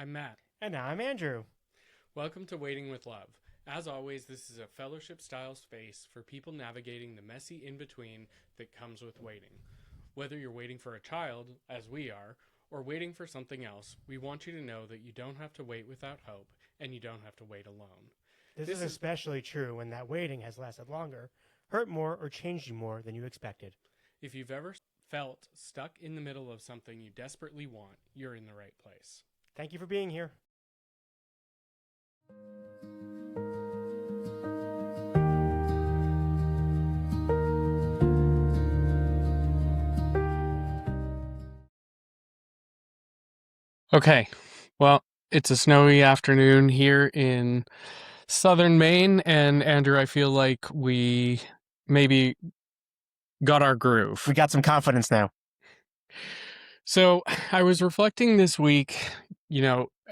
I'm Matt. And now I'm Andrew. Welcome to Waiting with Love. As always, this is a fellowship style space for people navigating the messy in between that comes with waiting. Whether you're waiting for a child, as we are, or waiting for something else, we want you to know that you don't have to wait without hope and you don't have to wait alone. This is especially true when that waiting has lasted longer, hurt more, or changed you more than you expected. If you've ever felt stuck in the middle of something you desperately want, you're in the right place. Thank you for being here. Okay, well, it's a snowy afternoon here in southern Maine, and Andrew, I feel like we maybe got our groove. We got some confidence now. So I was reflecting this week,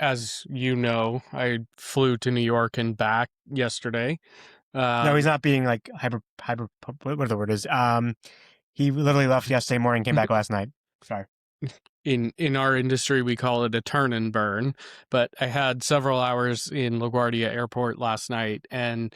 as you know, I flew to New York and back yesterday. No, he's not being like what the word is. He literally left yesterday morning, came back last night. Sorry. In our industry, we call it a turn and burn, but I had several hours in LaGuardia Airport last night, and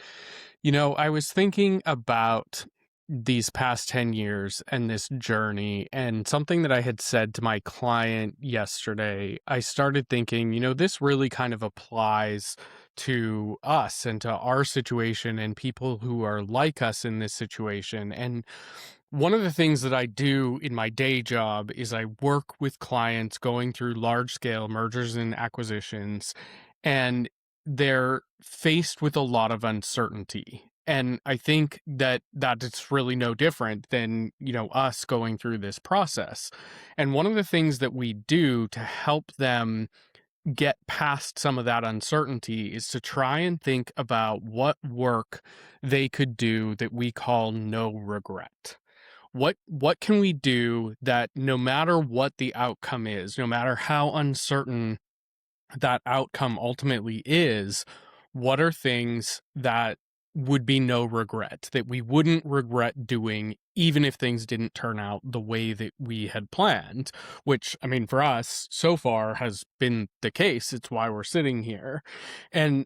I was thinking about these past 10 years and this journey, and something that I had said to my client yesterday. I started thinking, this really kind of applies to us and to our situation and people who are like us in this situation. And one of the things that I do in my day job is I work with clients going through large scale mergers and acquisitions, and they're faced with a lot of uncertainty. And I think that it's really no different than, us going through this process. And one of the things that we do to help them get past some of that uncertainty is to try and think about what work they could do that we call no regret. What can we do that no matter what the outcome is, no matter how uncertain that outcome ultimately is, what are things that would be no regret, that we wouldn't regret doing, even if things didn't turn out the way that we had planned, which, I mean, for us so far has been the case. It's why we're sitting here. And,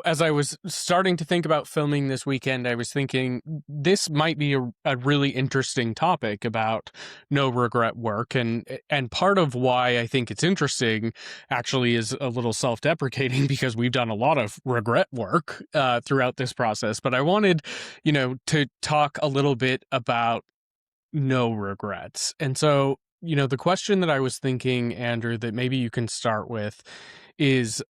as I was starting to think about filming this weekend, I was thinking this might be a really interesting topic about no regret work. And part of why I think it's interesting actually is a little self-deprecating because we've done a lot of regret work throughout this process. But I wanted, to talk a little bit about no regrets. And so, the question that I was thinking, Andrew, that maybe you can start with is,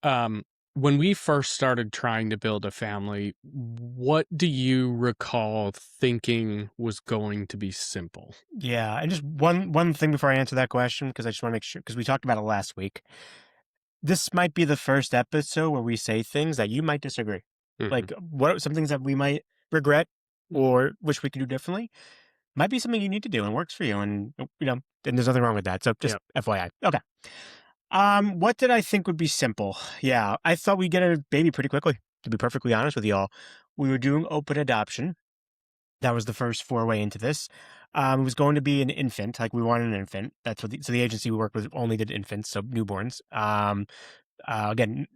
when we first started trying to build a family, what do you recall thinking was going to be simple? Yeah, and just one thing before I answer that question, because I just want to make sure, because we talked about it last week. This might be the first episode where we say things that you might disagree. Like, what some things that we might regret or wish we could do differently might be something you need to do and works for you. And, and there's nothing wrong with that. So just FYI. Okay. What did I think would be simple? Yeah, I thought we'd get a baby pretty quickly, to be perfectly honest with y'all. We were doing open adoption. That was the first foray into this. It was going to be an infant, like we wanted an infant. That's what so the agency we worked with only did infants, so newborns. Again,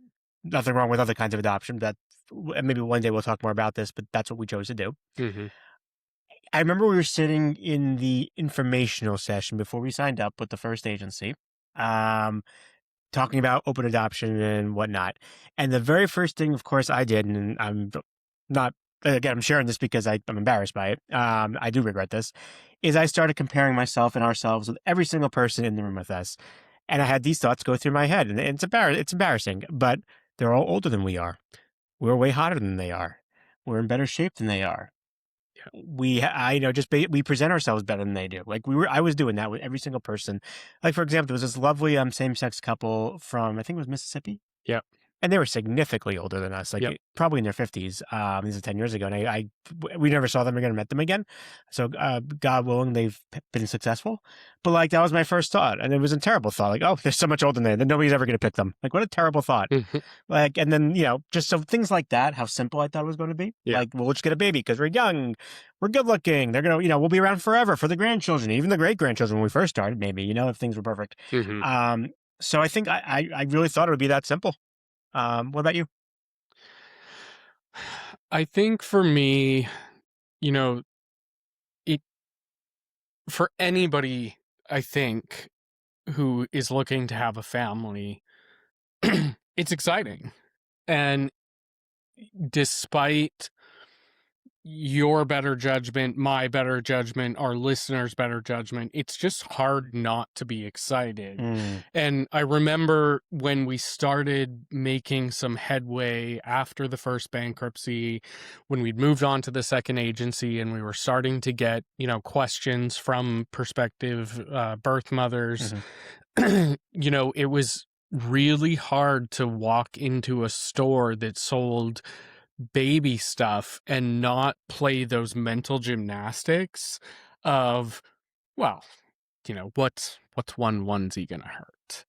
nothing wrong with other kinds of adoption. That maybe one day we'll talk more about this, but that's what we chose to do. Mm-hmm. I remember we were sitting in the informational session before we signed up with the first agency, talking about open adoption and whatnot. And the very first thing, of course, I did, and I'm not, again, I'm sharing this because I'm embarrassed by it. I do regret this, is I started comparing myself and ourselves with every single person in the room with us. And I had these thoughts go through my head, and it's embarrassing, but they're all older than we are. We're way hotter than they are. We're in better shape than they are. We present ourselves better than they do. Like I was doing that with every single person. Like, for example, there was this lovely same-sex couple from, I think it was Mississippi. Yeah. And they were significantly older than us, probably in their 50s. This is 10 years ago. And we never saw them again or met them again. So God willing, they've been successful. But that was my first thought. And it was a terrible thought. Like, oh, they're so much older than they are. Then nobody's ever going to pick them. Like, what a terrible thought. And then, just so things like that, how simple I thought it was going to be. Yeah. Like, we'll just get a baby because we're young. We're good looking. They're going to, we'll be around forever for the grandchildren, even the great grandchildren when we first started, maybe, if things were perfect. So I think I really thought it would be that simple. What about you? I think for me, you know, it for anybody, I think, who is looking to have a family, it's exciting. And despite your better judgment, my better judgment, our listeners' better judgment, it's just hard not to be excited. Mm, And I remember when we started making some headway after the first bankruptcy, when we'd moved on to the second agency and we were starting to get, questions from prospective birth mothers, hmm it was really hard to walk into a store that sold baby stuff and not play those mental gymnastics of, well, what's one onesie gonna hurt?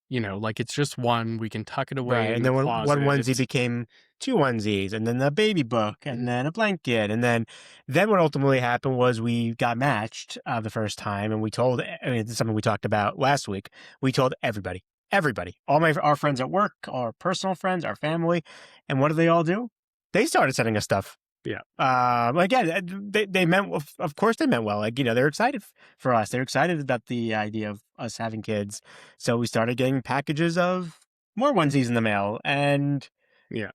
Like it's just one, we can tuck it away Right, in and the then one closet. onesie It's became two onesies, and then a baby book, and mm, then a blanket, and then what ultimately happened was we got matched the first time, and we told. I mean, this is something we talked about last week. We told everybody, all our friends at work, our personal friends, our family, and what did they all do? They started sending us stuff. yeah. Again, they meant, of course, they meant well. Like, they're excited for us. They're excited about the idea of us having kids. So we started getting packages of more onesies in the mail and Yeah.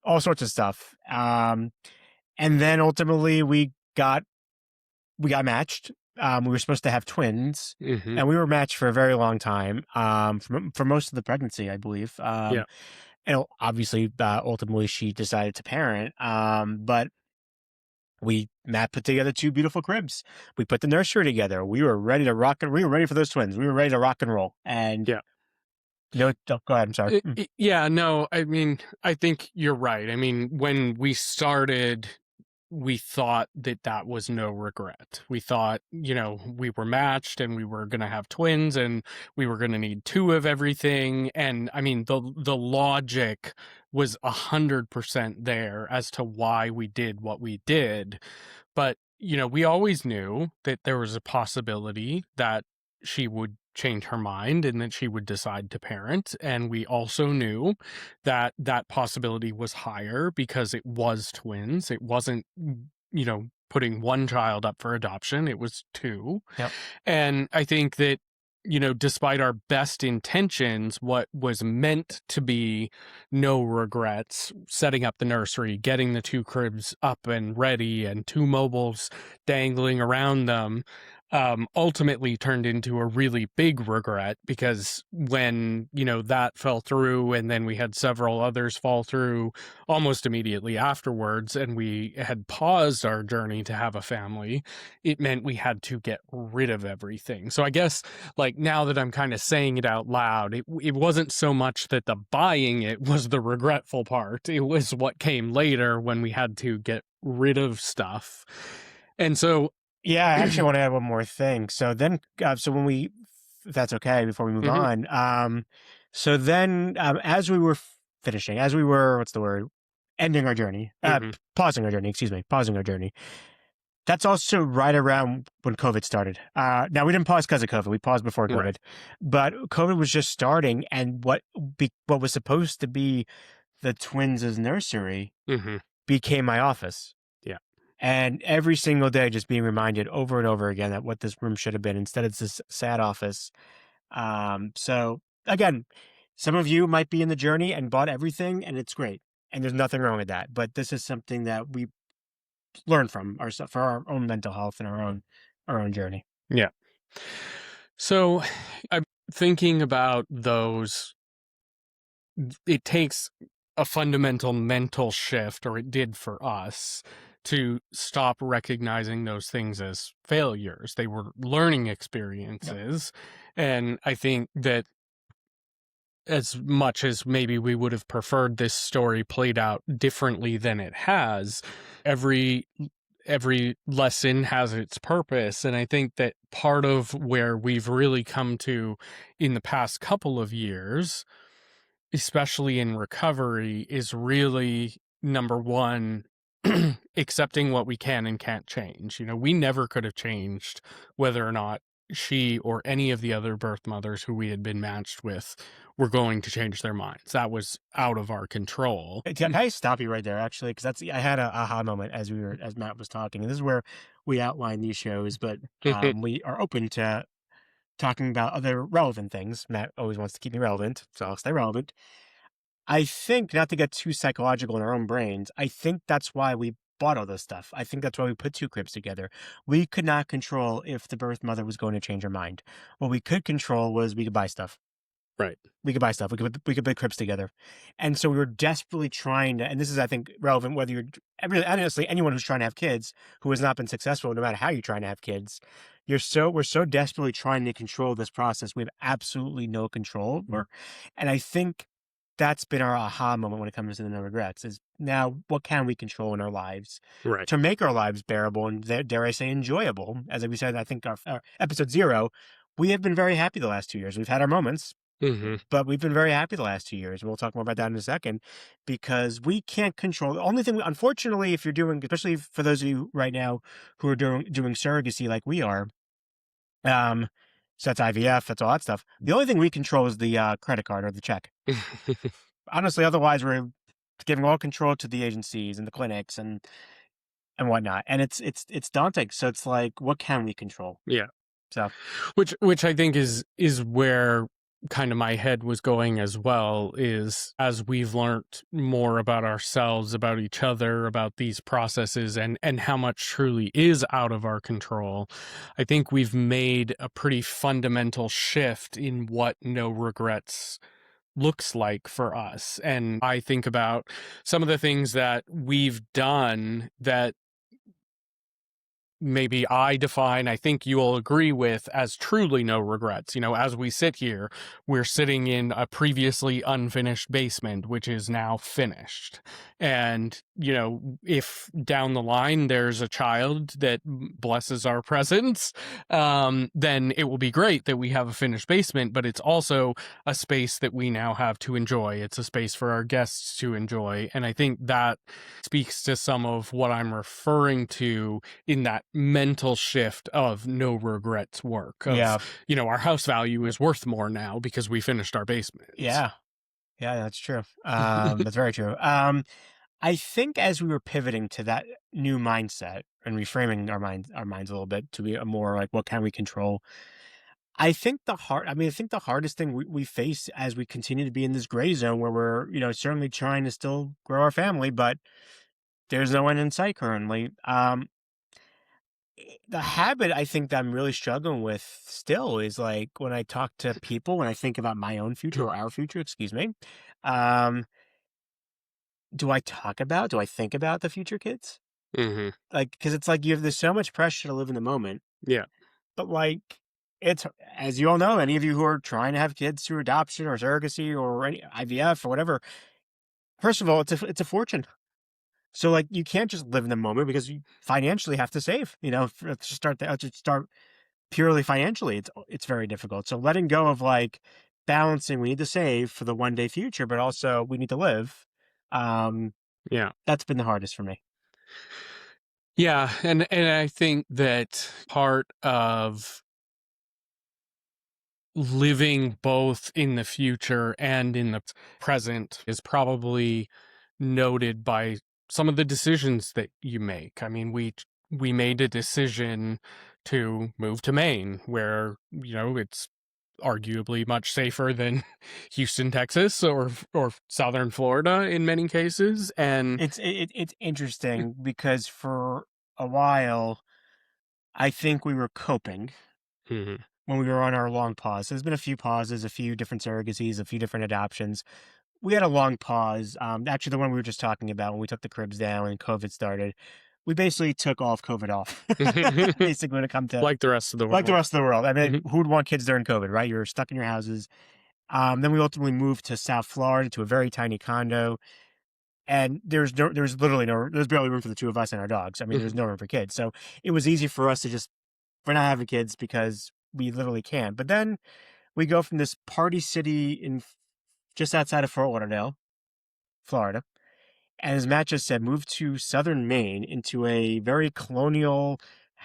all sorts of stuff. And then ultimately we got matched. We were supposed to have twins, Hmm. and we were matched for a very long time. For most of the pregnancy, I believe. Yeah. And obviously, ultimately, she decided to parent. But Matt put together two beautiful cribs. We put the nursery together. We were ready to rock and we were ready for those twins. We were ready to rock and roll. And Yeah. oh, go ahead. I'm sorry. Yeah, no, I mean, I think you're right. I mean, when we started, we thought that that was no regret. We thought, we were matched and we were going to have twins and we were going to need two of everything. And I mean, the logic was 100% there as to why we did what we did. But, we always knew that there was a possibility that she would change her mind and that she would decide to parent. And we also knew that that possibility was higher because it was twins. It wasn't, putting one child up for adoption, it was two. Yep. And I think that, despite our best intentions, what was meant to be no regrets, setting up the nursery, getting the two cribs up and ready, and two mobiles dangling around them, ultimately turned into a really big regret because when, that fell through and then we had several others fall through almost immediately afterwards and we had paused our journey to have a family, it meant we had to get rid of everything. So I guess like now that I'm kind of saying it out loud, it wasn't so much that the buying it was the regretful part. It was what came later when we had to get rid of stuff. And so Yeah, I actually want to add one more thing. So when if that's okay, before we move mhm, on, so then as we were finishing, as we were, what's the word, ending our journey, mhm, pausing our journey, excuse me, pausing our journey. That's also right around when COVID started. Now we didn't pause because of COVID; we paused before right. COVID, but COVID was just starting, and what was supposed to be the twins' nursery Mhm, became my office. yeah. And every single day, just being reminded over and over again that what this room should have been. Instead, it's this sad office. So again, some of you might be in the journey and bought everything, and it's great, and there's nothing wrong with that. But this is something that we learn from ourselves for our own mental health and our own journey. Yeah. So I'm thinking about those. It takes a fundamental mental shift, or it did for us, to stop recognizing those things as failures. They were learning Yep. experiences. And I think that as much as maybe we would have preferred this story played out differently than it has, every lesson has its purpose. And I think that part of where we've really come to in the past couple of years, especially in recovery, is really number one, accepting what we can and can't change. We never could have changed whether or not she or any of the other birth mothers who we had been matched with were going to change their minds. That was out of our control. Can I stop you right there, actually? Because I had a aha moment as Matt was talking, and this is where we outline these shows, but we are open to talking about other relevant things. Matt always wants to keep me relevant, so I'll stay relevant. I think, not to get too psychological in our own brains, I think that's why we bought all this stuff. I think that's why we put two cribs together. We could not control if the birth mother was going to change her mind. What we could control was we could buy stuff. Right. We could buy stuff. We could put cribs together, and so we were desperately trying to. And this is, I think, relevant whether you're honestly anyone who's trying to have kids who has not been successful, no matter how you're trying to have kids. We're so desperately trying to control this process. We have absolutely no control over, and I think that's been our aha moment when it comes to the no regrets. Is now what can we control in our lives Right. to make our lives bearable and dare I say enjoyable? As we said, I think our episode 0, we have been very happy the last 2 years. We've had our moments, Hmm. but we've been very happy the last 2 years. We'll talk more about that in a second because we can't control the only thing. Unfortunately, if you're doing, especially for those of you right now who are doing surrogacy like we are, um, so that's IVF, that's all that stuff. The only thing we control is the credit card or the check. Honestly, otherwise we're giving all control to the agencies and the clinics and whatnot, and it's daunting. So it's like, what can we control? Yeah. So Which I think is where kind of my head was going as well, is as we've learned more about ourselves, about each other, about these processes and how much truly is out of our control. I think we've made a pretty fundamental shift in what no regrets looks like for us. And I think about some of the things that we've done that maybe I define, I think you'll agree with, as truly no regrets. As we sit here, we're sitting in a previously unfinished basement, which is now finished. And, if down the line there's a child that blesses our presence, then it will be great that we have a finished basement, but it's also a space that we now have to enjoy. It's a space for our guests to enjoy. And I think that speaks to some of what I'm referring to in that mental shift of no regrets work of, yeah, our house value is worth more now because we finished our basement. yeah, yeah, that's true. That's very true. I think as we were pivoting to that new mindset and reframing our minds a little bit to be a more like, what can we control? I think the hardest thing we face as we continue to be in this gray zone where we're, certainly trying to still grow our family, but there's no end in sight currently. The habit I think that I'm really struggling with still is like when I talk to people, when I think about my own future or our future, excuse me, um, do I think about the future kids? Hmm. Like, because it's like there's so much pressure to live in the moment, Yeah. but like, it's, as you all know, any of you who are trying to have kids through adoption or surrogacy or any IVF or whatever, first of all, it's a fortune. So like, you can't just live in the moment because you financially have to save, to start purely financially, it's very difficult. So letting go of like balancing, we need to save for the one day future, but also we need to live. Um, Yeah. that's been the hardest for me. Yeah. And I think that part of living both in the future and in the present is probably noted by some of the decisions that you make. I mean, we made a decision to move to Maine, where it's arguably much safer than Houston, Texas, or southern Florida in many cases. And It's interesting because for a while, I think we were coping Mhm. when we were on our long pause. There's been a few pauses, a few different surrogacies, a few different adoptions. We had a long pause. Actually, the one we were just talking about when we took the cribs down and COVID started, we basically took all of COVID off. Basically, when it comes to Like the rest of the like the world. rest of the world. I mean, Mhm. who would want kids during COVID, right? You're stuck in your houses. Then we ultimately moved to South Florida to a very tiny condo, and there's literally no, there's barely room for the two of us and our dogs. I mean, there's no room for kids, so it was easy for us to just, we're not having kids because we literally can't. But then we go from this party city just outside of Fort Lauderdale, Florida, and as Matt just said, moved to southern Maine into a very colonial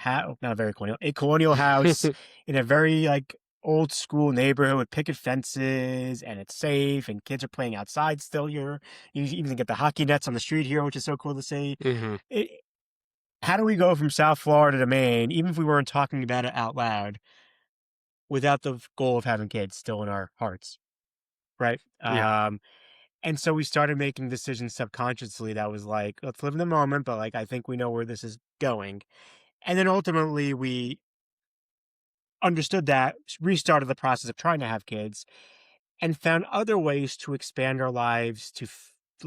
not a very colonial, a colonial house in a very like old school neighborhood with picket fences, and it's safe, and kids are playing outside still here. You even get the hockey nets on the street here, which is so cool to see. Hmm. It, how do we go from South Florida to Maine, even if we weren't talking about it out loud, without the goal of having kids still in our hearts, right? Yeah. And so we started making decisions subconsciously that was like, let's live in the moment, but like I think we know where this is going. And then ultimately we understood that, restarted the process of trying to have kids, and found other ways to expand our lives to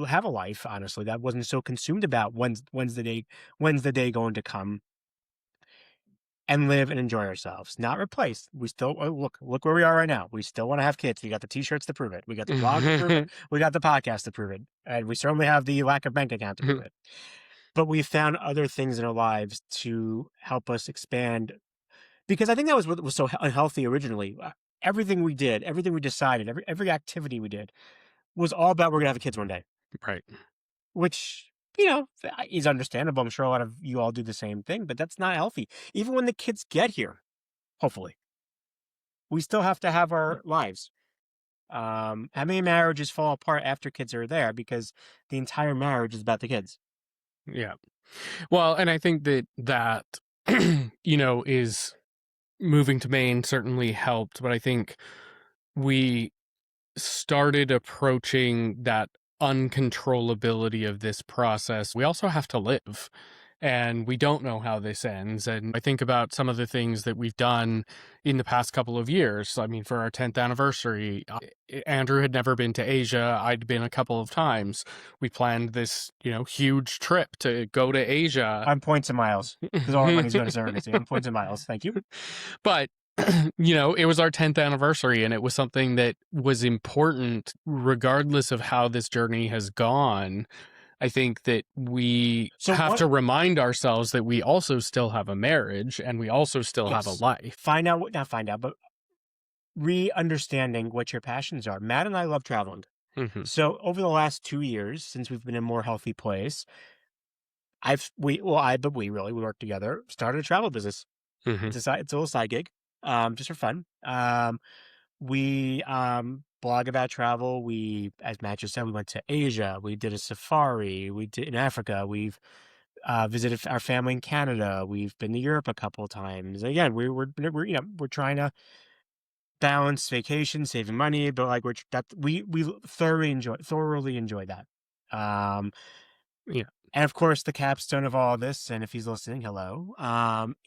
have a life, honestly, that wasn't so consumed about when's the day going to come, and live and enjoy ourselves, not replace. We still look where we are right now. We still want to have kids. We got the t-shirts to prove it. We got the blog to prove it. We got the podcast to prove it. And we certainly have the lack of bank account to prove it. But we found other things in our lives to help us expand, because I think that was what was so unhealthy originally. Everything we did, everything we decided, every activity we did was all about we're gonna have kids one day, Right. which is understandable. I'm sure a lot of you all do the same thing, but that's not healthy. Even when the kids get here, hopefully, we still have to have our lives. How many marriages fall apart after kids are there because the entire marriage is about the kids? Yeah. Well, and I think that is moving to Maine certainly helped, but I think we started approaching that uncontrollability of this process. We also have to live, and we don't know how this ends. And I think about some of the things that we've done in the past couple of years. I mean, for our 10th anniversary, Andrew had never been to Asia. I'd been a couple of times. We planned this, huge trip to go to Asia. I'm points and miles because all our money's going to surrogacy. I'm points and miles. Thank you. But it was our 10th anniversary, and it was something that was important regardless of how this journey has gone. I think that we have to remind ourselves that we also still have a marriage, and we also still have a life. Not find out, but re-understanding what your passions are. Matt and I love traveling. Mm-hmm. So over the last 2 years, since we've been in a more healthy place, we work together, started a travel business. Mm-hmm. It's a little side gig, just for fun. We blog about travel. We, as Matt just said, we went to Asia. We did a safari. We did in Africa. We've visited our family in Canada. We've been to Europe a couple of times. Again, we're trying to balance vacation, saving money, but like we thoroughly enjoy that. Yeah. And of course, the capstone of all of this, and if he's listening, hello,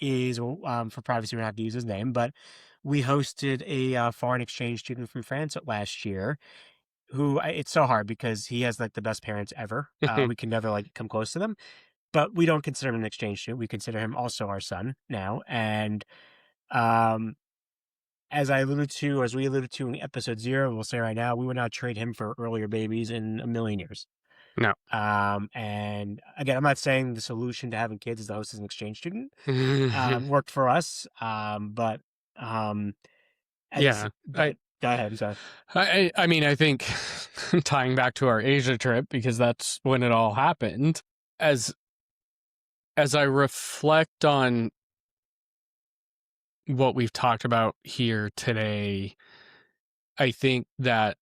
is for privacy, we don't have to use his name, but we hosted a foreign exchange student from France last year, who it's so hard because he has like the best parents ever. We can never like come close to them, but we don't consider him an exchange student. We consider him also our son now. And um, as we alluded to in episode 0, we'll say right now, we would not trade him for earlier babies in a million years. No. And again, I'm not saying the solution to having kids is to host as an exchange student. Worked for us. But yeah. Go ahead. I'm sorry. I mean, I think tying back to our Asia trip, because that's when it all happened, as I reflect on what we've talked about here today, I think that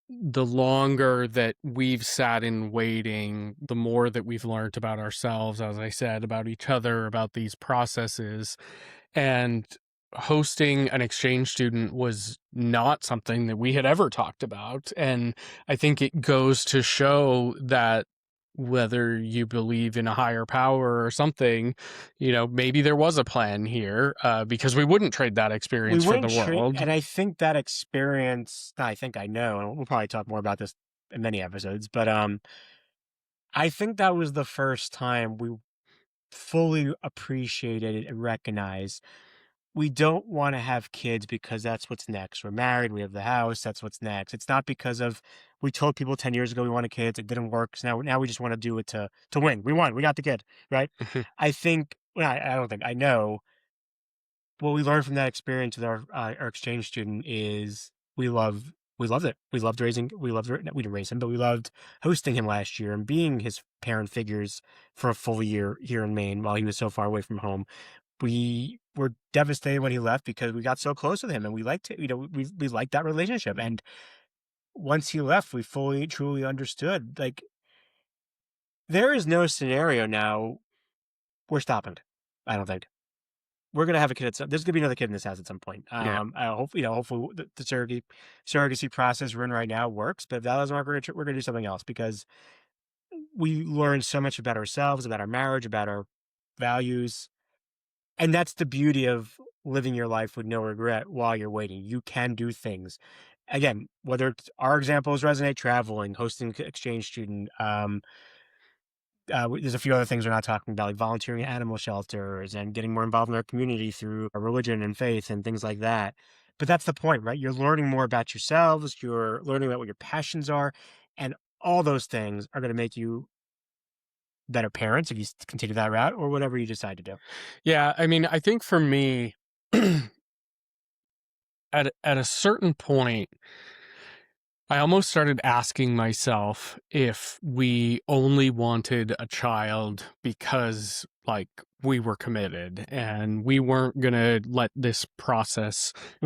the longer that we've sat in waiting, the more that we've learned about ourselves, as I said, about each other, about these processes. And hosting an exchange student was not something that we had ever talked about. And I think it goes to show that whether you believe in a higher power or something, maybe there was a plan here, because we wouldn't trade that experience for the world. And I think that experience, I think I know, and we'll probably talk more about this in many episodes, but I think that was the first time we fully appreciated and recognized we don't want to have kids because that's what's next. We're married, we have the house, that's what's next. It's not because of we told people 10 years ago we wanted kids, it didn't work. So now we just want to do it to win. We won, we got the kid, right? I think, I don't think, I know what we learned from that experience with our exchange student is we loved it. We didn't raise him, but we loved hosting him last year and being his parent figures for a full year here in Maine while he was so far away from home. we were devastated when he left because we got so close with him and we liked it. We liked that relationship. And once he left, we fully, truly understood. Like, there is no scenario now we're stopping. I don't think we're gonna have a kid. There's gonna be another kid in this house at some point. Yeah. I hope hopefully the surrogacy process we're in right now works. But if that doesn't work, we're gonna do something else because we learn so much about ourselves, about our marriage, about our values. And that's the beauty of living your life with no regret while you're waiting. You can do things. Again, whether it's our examples resonate, traveling, hosting exchange student, there's a few other things we're not talking about, like volunteering at animal shelters and getting more involved in our community through our religion and faith and things like that. But that's the point, right? You're learning more about yourselves. You're learning about what your passions are, and all those things are going to make you better parents if you continue that route or whatever you decide to do. Yeah, I mean, I think for me, at a certain point, I almost started asking myself if we only wanted a child because, like, we were committed and we weren't gonna let this process fail It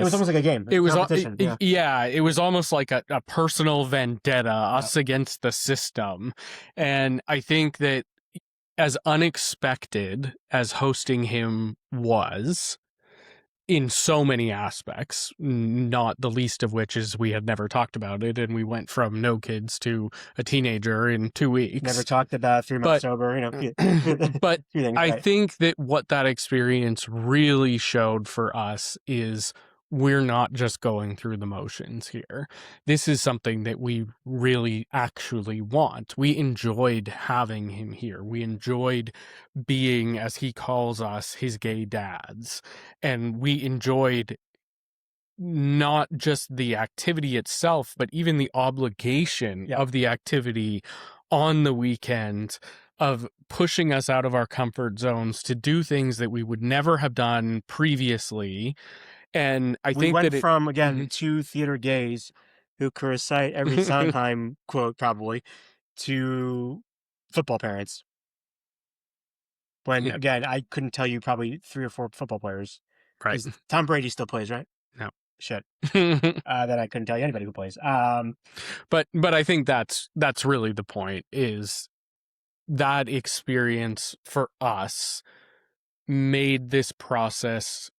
was us. almost like a game, a It was, competition. Yeah. yeah, it was almost like a personal vendetta, Yeah. us against the system. And I think that as unexpected as hosting him was, in so many aspects, not the least of which is we had never talked about it, and we went from no kids to a teenager in 2 weeks. Never talked about 3 months But sober, but few things, I right. think that what that experience really showed for us is we're not just going through the motions here. This is something that we really actually want. We enjoyed having him here. We enjoyed being, as he calls us, his gay dads. And we enjoyed not just the activity itself, but even the obligation Yep. of the activity on the weekend, of pushing us out of our comfort zones to do things that we would never have done previously. And I We think went that it, from, again, Mhm. 2 theater gays who could recite every Sondheim quote probably, to football parents. When, again, I couldn't tell you probably 3 or 4 football players. Right. Is Tom Brady still plays, right? No. Shit. That I couldn't tell you anybody who plays. But I think that's really the point, is that experience for us made this process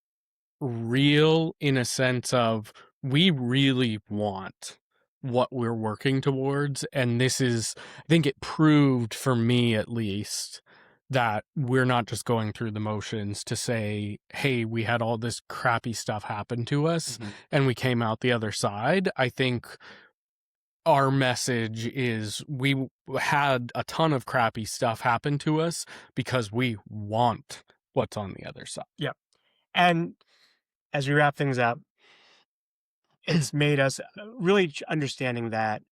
real, in a sense of we really want what we're working towards. And this is, I think it proved, for me at least, that we're not just going through the motions to say, hey, we had all this crappy stuff happen to us and we came out the other side. I think our message is we had a ton of crappy stuff happen to us because we want what's on the other side. Yep. And as we wrap things up, it's made us really understanding that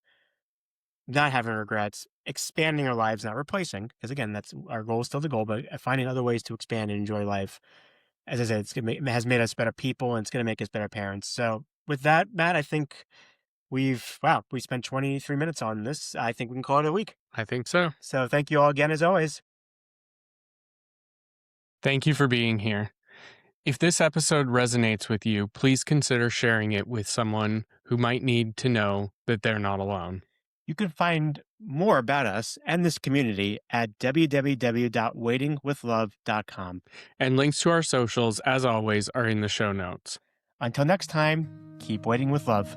not having regrets, expanding our lives, not replacing, because again, that's our goal is still the goal, but finding other ways to expand and enjoy life. As I said, it has made us better people and it's going to make us better parents. So with that, Matt, I think we spent 23 minutes on this. I think we can call it a week. I think so. So thank you all again, as always. Thank you for being here. If this episode resonates with you, please consider sharing it with someone who might need to know that they're not alone. You can find more about us and this community at www.waitingwithlove.com. And links to our socials, as always, are in the show notes. Until next time, keep waiting with love.